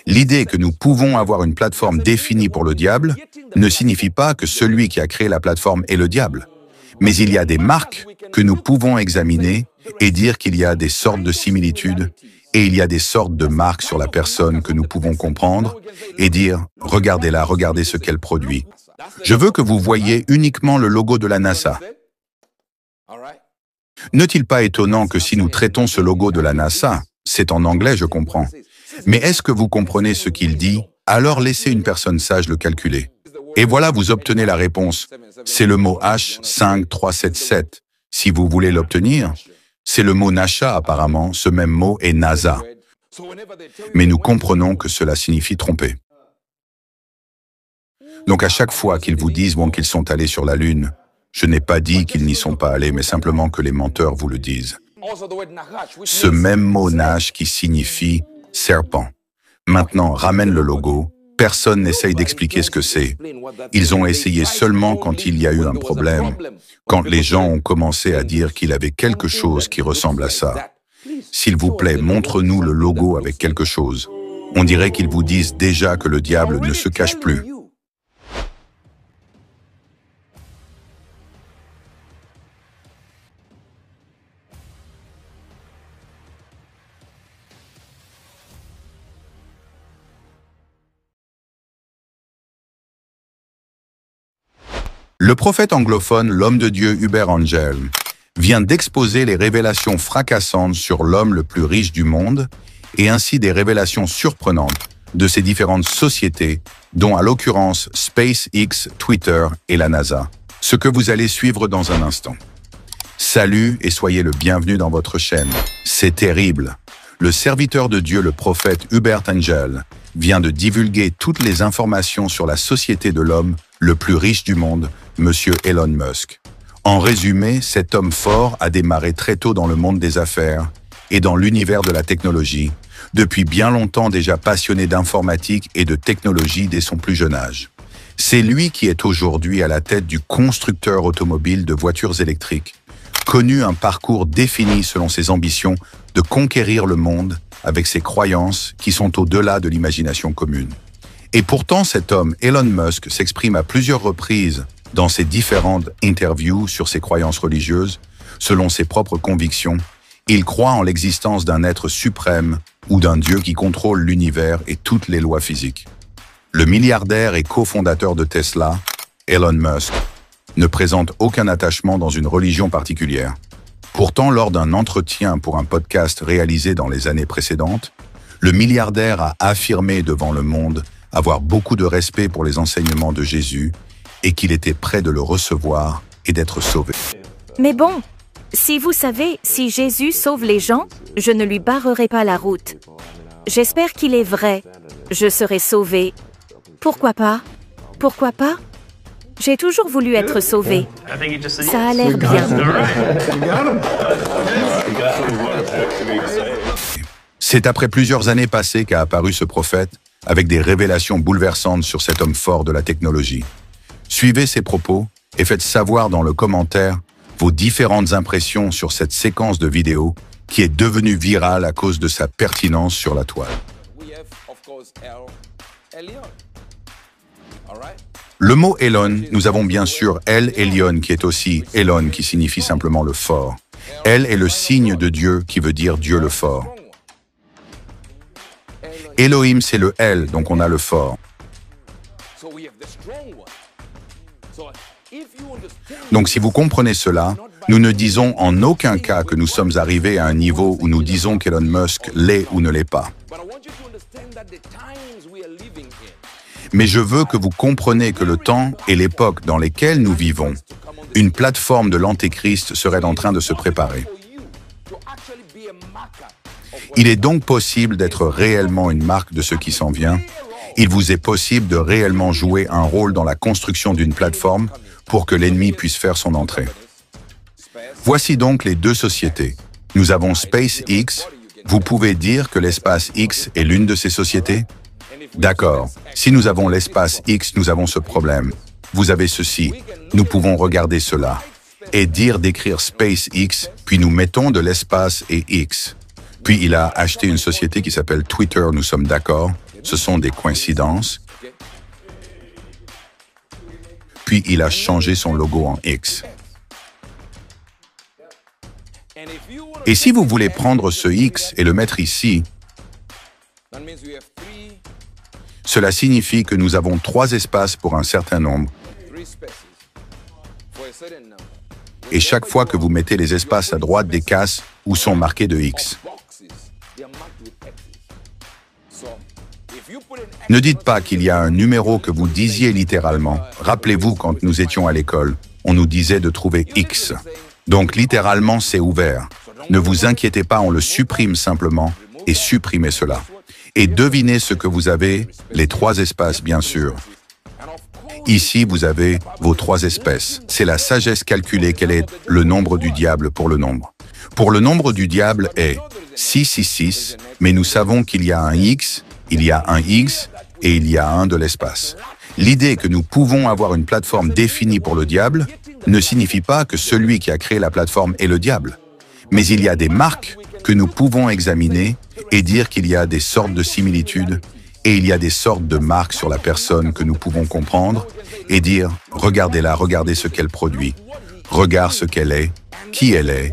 L'idée que nous pouvons avoir une plateforme définie pour le diable ne signifie pas que celui qui a créé la plateforme est le diable. Mais il y a des marques que nous pouvons examiner et dire qu'il y a des sortes de similitudes et il y a des sortes de marques sur la personne que nous pouvons comprendre et dire « Regardez-la, regardez ce qu'elle produit ». Je veux que vous voyiez uniquement le logo de la NASA. N'est-il pas étonnant que si nous traitons ce logo de la NASA, c'est en anglais, je comprends. Mais est-ce que vous comprenez ce qu'il dit? Alors laissez une personne sage le calculer. Et voilà, vous obtenez la réponse. C'est le mot H5377. Si vous voulez l'obtenir, c'est le mot NASA apparemment, ce même mot est NASA. Mais nous comprenons que cela signifie tromper. Donc à chaque fois qu'ils vous disent qu'ils sont allés sur la Lune, je n'ai pas dit qu'ils n'y sont pas allés, mais simplement que les menteurs vous le disent. Ce même mot Nash qui signifie serpent. Maintenant, ramène le logo. Personne n'essaye d'expliquer ce que c'est. Ils ont essayé seulement quand il y a eu un problème, quand les gens ont commencé à dire qu'il avait quelque chose qui ressemble à ça. S'il vous plaît, montre-nous le logo avec quelque chose. On dirait qu'ils vous disent déjà que le diable ne se cache plus. Le prophète anglophone, l'homme de Dieu Hubert Angel, vient d'exposer les révélations fracassantes sur l'homme le plus riche du monde et ainsi des révélations surprenantes de ces différentes sociétés, dont à l'occurrence SpaceX, Twitter et la NASA. Ce que vous allez suivre dans un instant. Salut et soyez le bienvenu dans votre chaîne. C'est terrible. Le serviteur de Dieu, le prophète Hubert Angel, vient de divulguer toutes les informations sur la société de l'homme le plus riche du monde, Monsieur Elon Musk. En résumé, cet homme fort a démarré très tôt dans le monde des affaires et dans l'univers de la technologie, depuis bien longtemps déjà passionné d'informatique et de technologie dès son plus jeune âge. C'est lui qui est aujourd'hui à la tête du constructeur automobile de voitures électriques, connu un parcours défini selon ses ambitions de conquérir le monde avec ses croyances qui sont au-delà de l'imagination commune. Et pourtant, cet homme, Elon Musk, s'exprime à plusieurs reprises dans ses différentes interviews sur ses croyances religieuses, selon ses propres convictions. Il croit en l'existence d'un être suprême ou d'un Dieu qui contrôle l'univers et toutes les lois physiques. Le milliardaire et cofondateur de Tesla, Elon Musk, ne présente aucun attachement dans une religion particulière. Pourtant, lors d'un entretien pour un podcast réalisé dans les années précédentes, le milliardaire a affirmé devant le monde avoir beaucoup de respect pour les enseignements de Jésus et qu'il était prêt de le recevoir et d'être sauvé. Mais bon, si vous savez, si Jésus sauve les gens, je ne lui barrerai pas la route. J'espère qu'il est vrai. Je serai sauvé. Pourquoi pas? Pourquoi pas? J'ai toujours voulu être sauvé. Ça a l'air bien. C'est après plusieurs années passées qu'a apparu ce prophète avec des révélations bouleversantes sur cet homme fort de la technologie. Suivez ses propos et faites savoir dans le commentaire vos différentes impressions sur cette séquence de vidéos qui est devenue virale à cause de sa pertinence sur la toile. Le mot Elon, nous avons bien sûr El Elyon qui est aussi Elon qui signifie simplement le fort. El est le signe de Dieu qui veut dire Dieu le fort. Elohim, c'est le El, donc on a le fort. Donc si vous comprenez cela, nous ne disons en aucun cas que nous sommes arrivés à un niveau où nous disons qu'Elon Musk l'est ou ne l'est pas. Mais je veux que vous compreniez que le temps et l'époque dans lesquels nous vivons, une plateforme de l'Antéchrist serait en train de se préparer. Il est donc possible d'être réellement une marque de ce qui s'en vient. Il vous est possible de réellement jouer un rôle dans la construction d'une plateforme pour que l'ennemi puisse faire son entrée. Voici donc les deux sociétés. Nous avons SpaceX. Vous pouvez dire que l'espace X est l'une de ces sociétés? D'accord. Si nous avons l'espace X, nous avons ce problème. Vous avez ceci. Nous pouvons regarder cela. Et dire d'écrire SpaceX, puis nous mettons de l'espace et X. Puis il a acheté une société qui s'appelle Twitter, nous sommes d'accord. ce sont des coïncidences. Puis il a changé son logo en X. Et si vous voulez prendre ce X et le mettre ici, cela signifie que nous avons 3 espaces pour un certain nombre. Et chaque fois que vous mettez les espaces à droite des cases où sont marqués de X. Ne dites pas qu'il y a un numéro que vous disiez littéralement. Rappelez-vous, quand nous étions à l'école, on nous disait de trouver X. Donc littéralement, c'est ouvert. Ne vous inquiétez pas, on le supprime simplement et supprimez cela. Et devinez ce que vous avez, les 3 espaces, bien sûr. Ici, vous avez vos 3 espèces. C'est la sagesse calculée quel est le nombre du diable pour le nombre. Pour le nombre du diable est 666, mais nous savons qu'il y a un X, il y a un X et il y a un de l'espace. L'idée que nous pouvons avoir une plateforme définie pour le diable ne signifie pas que celui qui a créé la plateforme est le diable. Mais il y a des marques que nous pouvons examiner et dire qu'il y a des sortes de similitudes et il y a des sortes de marques sur la personne que nous pouvons comprendre et dire « Regardez-la, regardez ce qu'elle produit, regarde ce qu'elle est, qui elle est ».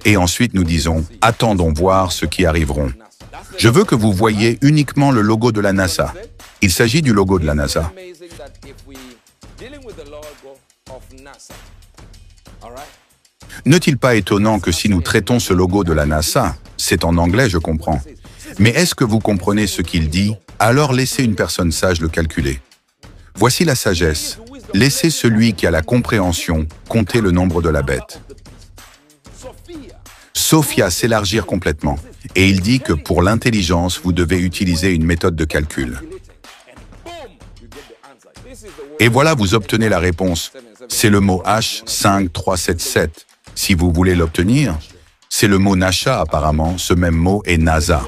Et ensuite nous disons « Attendons voir ce qui arriveront ». Je veux que vous voyiez uniquement le logo de la NASA. Il s'agit du logo de la NASA. N'est-il pas étonnant que si nous traitons ce logo de la NASA, c'est en anglais, je comprends. Mais est-ce que vous comprenez ce qu'il dit? Alors laissez une personne sage le calculer. Voici la sagesse. Laissez celui qui a la compréhension compter le nombre de la bête. Sophia s'élargir complètement. Et il dit que pour l'intelligence, vous devez utiliser une méthode de calcul. Et voilà, vous obtenez la réponse. C'est le mot H5377. Si vous voulez l'obtenir, c'est le mot NASA apparemment, ce même mot est NASA.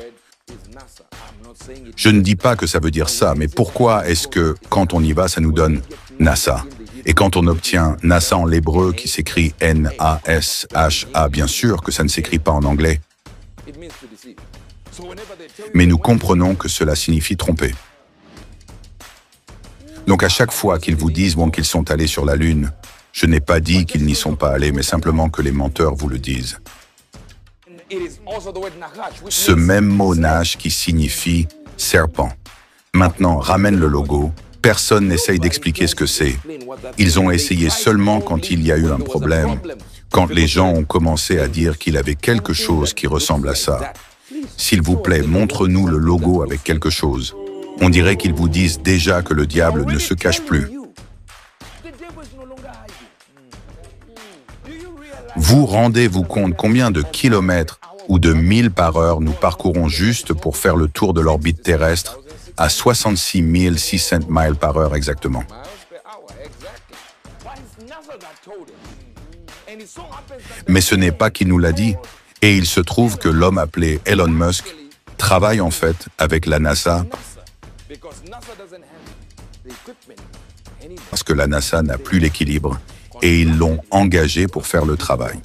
Je ne dis pas que ça veut dire ça, mais pourquoi est-ce que, quand on y va, ça nous donne NASA? Et quand on obtient NASA en l'hébreu qui s'écrit N-A-S-H-A, bien sûr que ça ne s'écrit pas en anglais. Mais nous comprenons que cela signifie tromper. Donc à chaque fois qu'ils vous disent bon, qu'ils sont allés sur la Lune, je n'ai pas dit qu'ils n'y sont pas allés, mais simplement que les menteurs vous le disent. Ce même mot Nash qui signifie serpent. Maintenant, ramène le logo. Personne n'essaye d'expliquer ce que c'est. Ils ont essayé seulement quand il y a eu un problème, quand les gens ont commencé à dire qu'il avait quelque chose qui ressemble à ça. S'il vous plaît, montre-nous le logo avec quelque chose. On dirait qu'ils vous disent déjà que le diable ne se cache plus. Vous rendez-vous compte combien de kilomètres ou de milles par heure nous parcourons juste pour faire le tour de l'orbite terrestre à 66 600 miles par heure exactement. Mais ce n'est pas qu'il nous l'a dit, et il se trouve que l'homme appelé Elon Musk travaille en fait avec la NASA parce que la NASA n'a plus l'équilibre et ils l'ont engagé pour faire le travail.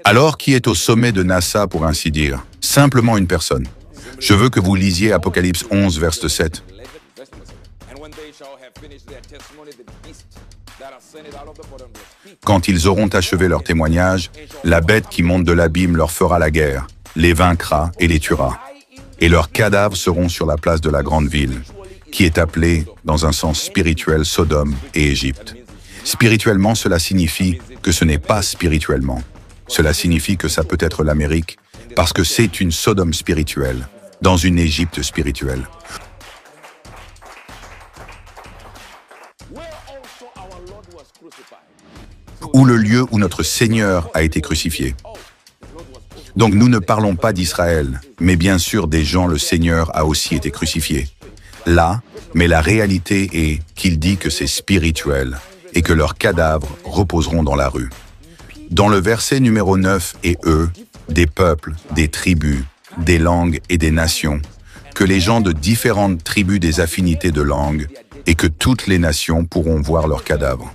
Alors, qui est au sommet de NASA pour ainsi dire? Simplement une personne. Je veux que vous lisiez Apocalypse 11, verset 7. Quand ils auront achevé leur témoignage, la bête qui monte de l'abîme leur fera la guerre, les vaincra et les tuera. Et leurs cadavres seront sur la place de la grande ville, qui est appelée, dans un sens spirituel, Sodome et Égypte. Spirituellement, cela signifie que ce n'est pas spirituellement. Cela signifie que ça peut être l'Amérique, parce que c'est une Sodome spirituelle, dans une Égypte spirituelle. Ou le lieu où notre Seigneur a été crucifié. Donc nous ne parlons pas d'Israël, mais bien sûr des gens le Seigneur a aussi été crucifié. Là, mais la réalité est qu'il dit que c'est spirituel et que leurs cadavres reposeront dans la rue. Dans le verset numéro 9, et eux, des peuples, des tribus, des langues et des nations, que les gens de différentes tribus des affinités de langue et que toutes les nations pourront voir leurs cadavres.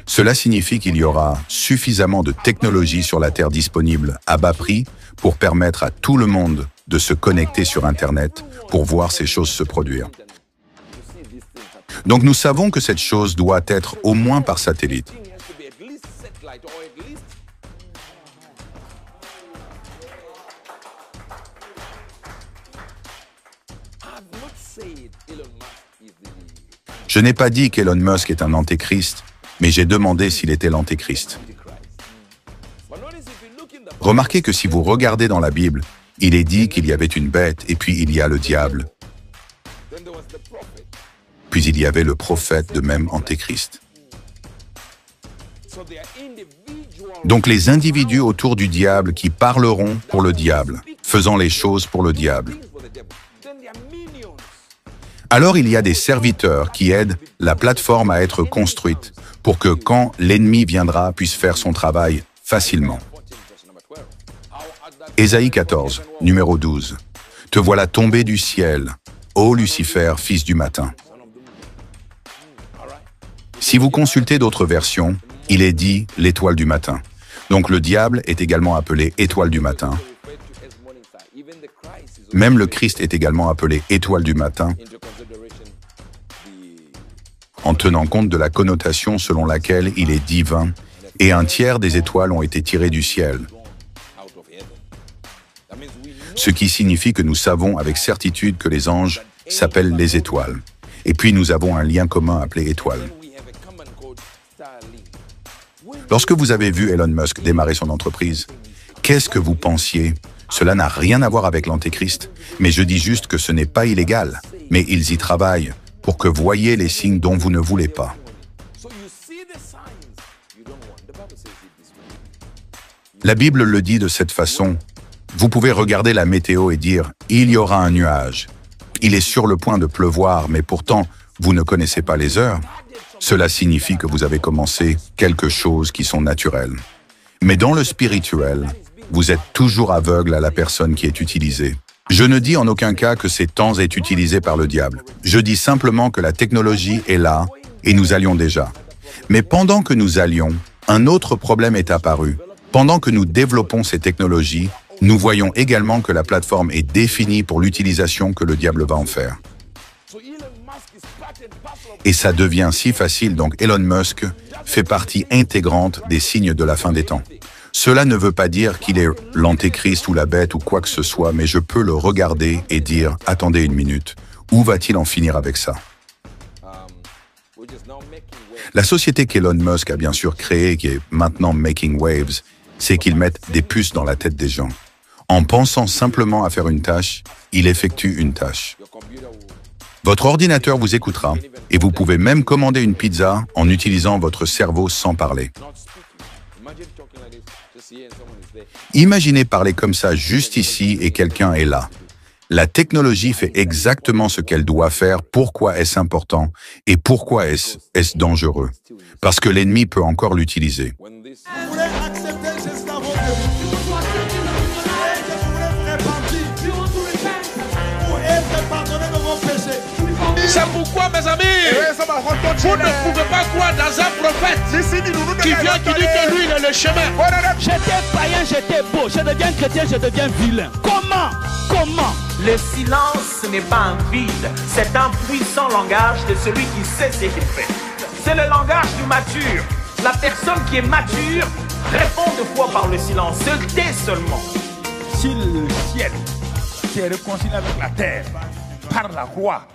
Cela signifie qu'il y aura suffisamment de technologie sur la Terre disponible à bas prix pour permettre à tout le monde de se connecter sur Internet pour voir ces choses se produire. Donc nous savons que cette chose doit être au moins par satellite. Je n'ai pas dit qu'Elon Musk est un antéchrist, mais j'ai demandé s'il était l'antéchrist. Remarquez que si vous regardez dans la Bible, il est dit qu'il y avait une bête et puis il y a le diable. Puis il y avait le prophète de même antéchrist. Donc les individus autour du diable qui parleront pour le diable, faisant les choses pour le diable. Alors il y a des serviteurs qui aident la plateforme à être construite pour que quand l'ennemi viendra, puisse faire son travail facilement. Ésaïe 14, numéro 12. « Te voilà tombé du ciel, ô Lucifer, fils du matin. » Si vous consultez d'autres versions, il est dit « l'étoile du matin ». Donc le diable est également appelé « étoile du matin ». Même le Christ est également appelé « étoile du matin » en tenant compte de la connotation selon laquelle il est divin et un tiers des étoiles ont été tirées du ciel. Ce qui signifie que nous savons avec certitude que les anges s'appellent les étoiles. Et puis nous avons un lien commun appelé étoile. Lorsque vous avez vu Elon Musk démarrer son entreprise, qu'est-ce que vous pensiez? Cela n'a rien à voir avec l'antéchrist, mais je dis juste que ce n'est pas illégal. Mais ils y travaillent pour que vous voyiez les signes dont vous ne voulez pas. La Bible le dit de cette façon. Vous pouvez regarder la météo et dire « il y aura un nuage ». Il est sur le point de pleuvoir, mais pourtant, vous ne connaissez pas les heures. Cela signifie que vous avez commencé quelque chose qui sont naturels. Mais dans le spirituel, vous êtes toujours aveugle à la personne qui est utilisée. Je ne dis en aucun cas que ces temps est utilisé par le diable. Je dis simplement que la technologie est là et nous allions déjà. Mais pendant que nous allions, un autre problème est apparu. Pendant que nous développons ces technologies, nous voyons également que la plateforme est définie pour l'utilisation que le diable va en faire. Et ça devient si facile, donc Elon Musk fait partie intégrante des signes de la fin des temps. Cela ne veut pas dire qu'il est l'antéchrist ou la bête ou quoi que ce soit, mais je peux le regarder et dire « Attendez une minute, où va-t-il en finir avec ça ?» La société qu'Elon Musk a bien sûr créée, qui est maintenant Making Waves, c'est qu'il mette des puces dans la tête des gens. En pensant simplement à faire une tâche, il effectue une tâche. Votre ordinateur vous écoutera et vous pouvez même commander une pizza en utilisant votre cerveau sans parler. Imaginez parler comme ça juste ici et quelqu'un est là. La technologie fait exactement ce qu'elle doit faire. Pourquoi est-ce important et pourquoi est-ce dangereux? Parce que l'ennemi peut encore l'utiliser. C'est pourquoi, mes amis, vous ne pouvez pas croire dans un prophète qui vient, qui dit que lui, il est le chemin. J'étais païen, j'étais beau. Je deviens chrétien, je deviens vilain. Comment? Le silence n'est pas un vide, c'est un puissant langage de celui qui sait ce qu'il fait. C'est le langage du mature. La personne qui est mature répond de foi par le silence, se tait seulement. Si le ciel s'est réconcilié avec la terre par la croix,